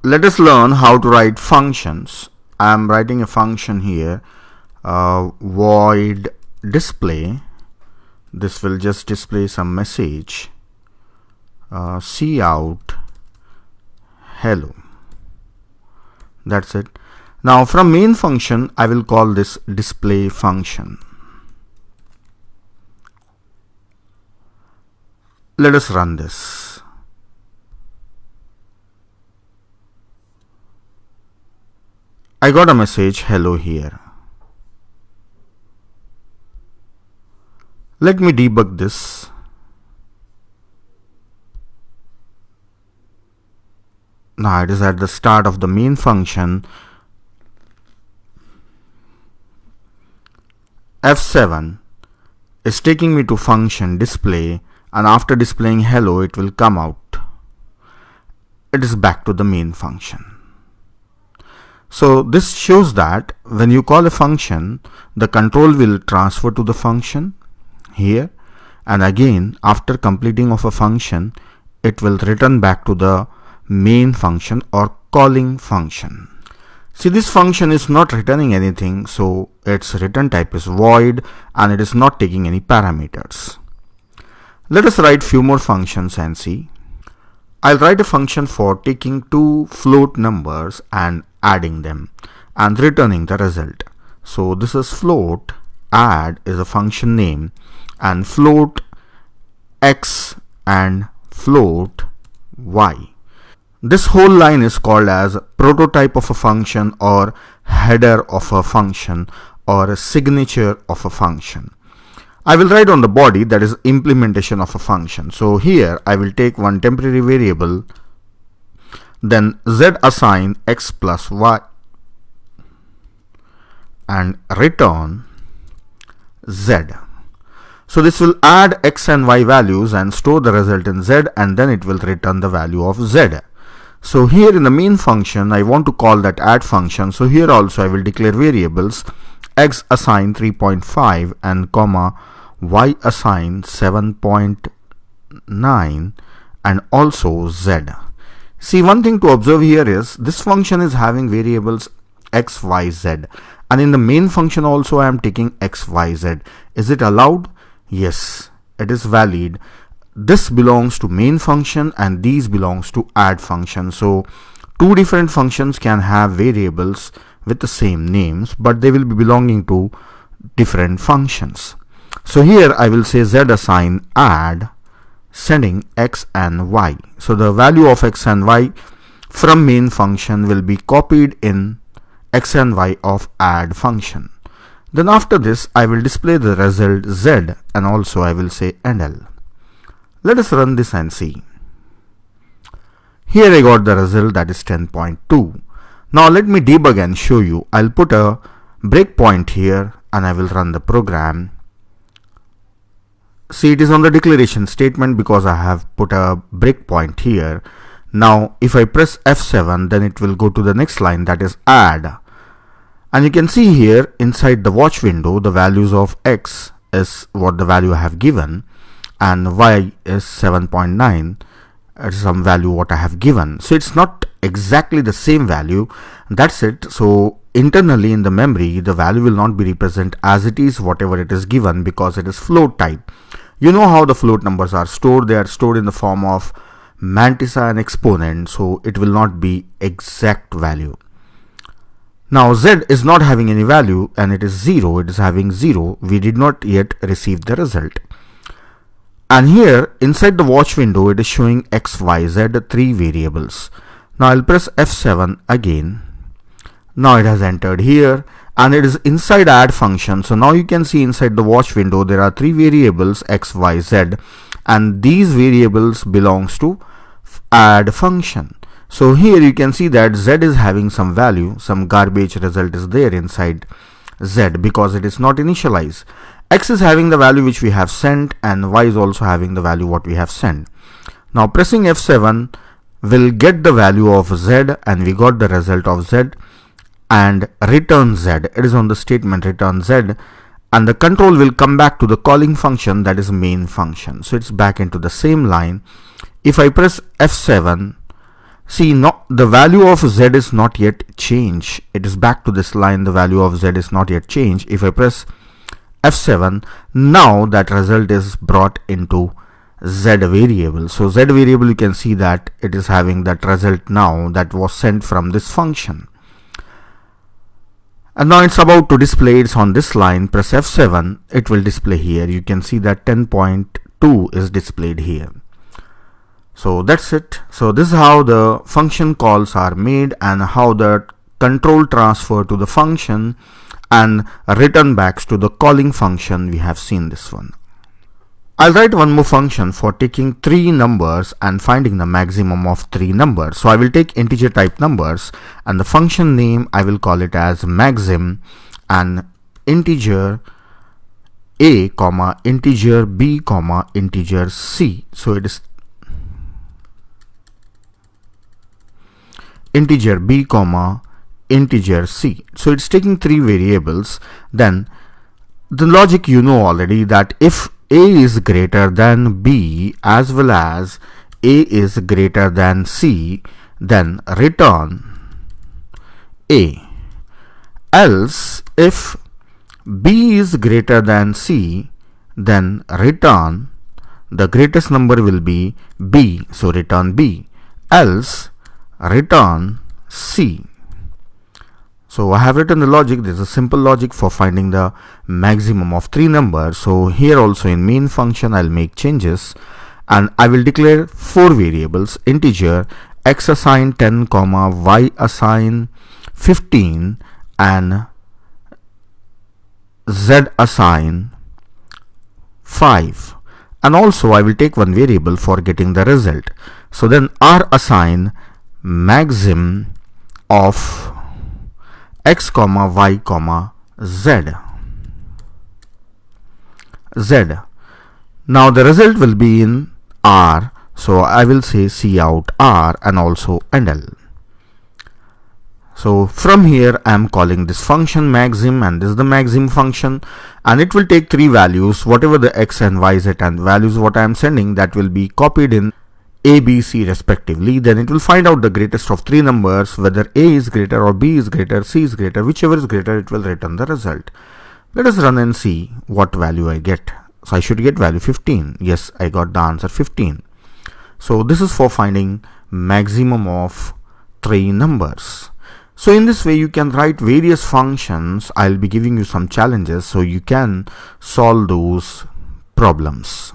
Let us learn how to write functions. I am writing a function here, void display. This will just display some message, cout hello. That's it. Now from main function I will call this display function. Let us run this. I got a message hello here. Let me debug this. Now it is at the start of the main function. F7 is taking me to function display, and after displaying hello it will come out. It is back to the main function. So this shows that when you call a function, the control will transfer to the function here, and again after completing of a function it will return back to the main function or calling function. See, this function is not returning anything, so its return type is void and it is not taking any parameters. Let us write few more functions and see. I'll write a function for taking two float numbers and adding them and returning the result. So this is float add is a function name, and float x and float y. This whole line is called as prototype of a function or header of a function or a signature of a function. I will write on the body, that is implementation of a function. So here I will take one temporary variable, then z assign x plus y and return z. So this will add x and y values and store the result in z, and then it will return the value of z. So here in the main function I want to call that add function. So here also I will declare variables x assign 3.5 and comma y assign 7.9 and also z. See, one thing to observe here is this function is having variables x, y, z, and in the main function also I am taking x, y, z. Is it allowed? Yes, it is valid. This belongs to main function and these belongs to add function. So two different functions can have variables with the same names, but they will be belonging to different functions. So here I will say z assign add sending x and y. So the value of x and y from main function will be copied in x and y of add function. Then after this I will display the result z, and also I will say NL. Let us run this and see. Here I got the result, that is 10.2. Now let me debug and show you. I'll put a breakpoint here and I will run the program. See, it is on the declaration statement because I have put a breakpoint here. Now if I press F7, then it will go to the next line, that is add. And you can see here inside the watch window the values of x is what the value I have given, and y is 7.9. It's some value what I have given. So it's not exactly the same value. That's it. So internally in the memory the value will not be represented as it is whatever it is given, because it is float type. You know how the float numbers are stored. They are stored in the form of mantissa and exponent, so it will not be exact value. Now z is not having any value and it is 0. It is having 0. We did not yet receive the result. And here inside the watch window it is showing x, y, z, three variables. Now I'll press F7 again. Now it has entered here and it is inside add function. So now you can see inside the watch window there are three variables x, y, z, and these variables belongs to add function. So here you can see that z is having some value, some garbage result is there inside z because it is not initialized. X is having the value which we have sent and y is also having the value what we have sent. Now pressing F7 will get the value of z, and we got the result of z and return z. It is on the statement return z, and the control will come back to the calling function, that is main function. So it's back into the same line. If I press F7, See, no, the value of z is not yet changed. It is back to this line, the value of z is not yet changed. If I press F7, now that result is brought into z variable. So z variable, you can see that it is having that result now that was sent from this function. And now it's about to display. It's on this line. Press F7, it will display here. You can see that 10.2 is displayed here. So that's it. So this is how the function calls are made and how the control transfer to the function and return backs to the calling function. We have seen this one. I'll write one more function for taking three numbers and finding the maximum of three numbers. So I will take integer type numbers and the function name I will call it as maxim and integer a comma integer b comma integer c. So it is integer b comma integer c. So it's taking three variables. Then the logic you know already, that if a is greater than b as well as a is greater than c, then return a. Else if b is greater than c, then return the greatest number will be b, so return b. Else return c. So I have written the logic. This is a simple logic for finding the maximum of three numbers. So here also in main function I'll make changes and I will declare four variables: integer x assign 10 comma y assign 15 and z assign 5. And also I will take one variable for getting the result. So then r assign maxim of x comma y comma z. Now the result will be in r, so I will say cout r and also endl. So from here I am calling this function maxim, and this is the maxim function, and it will take three values, whatever the x and y z and values what I am sending, that will be copied in a, b, c respectively. Then it will find out the greatest of three numbers, whether a is greater or b is greater, c is greater, whichever is greater, it will return the result. Let us run and see what value I get. So I should get value 15. Yes, I got the answer 15. So this is for finding maximum of three numbers. So in this way you can write various functions. I'll be giving you some challenges so you can solve those problems.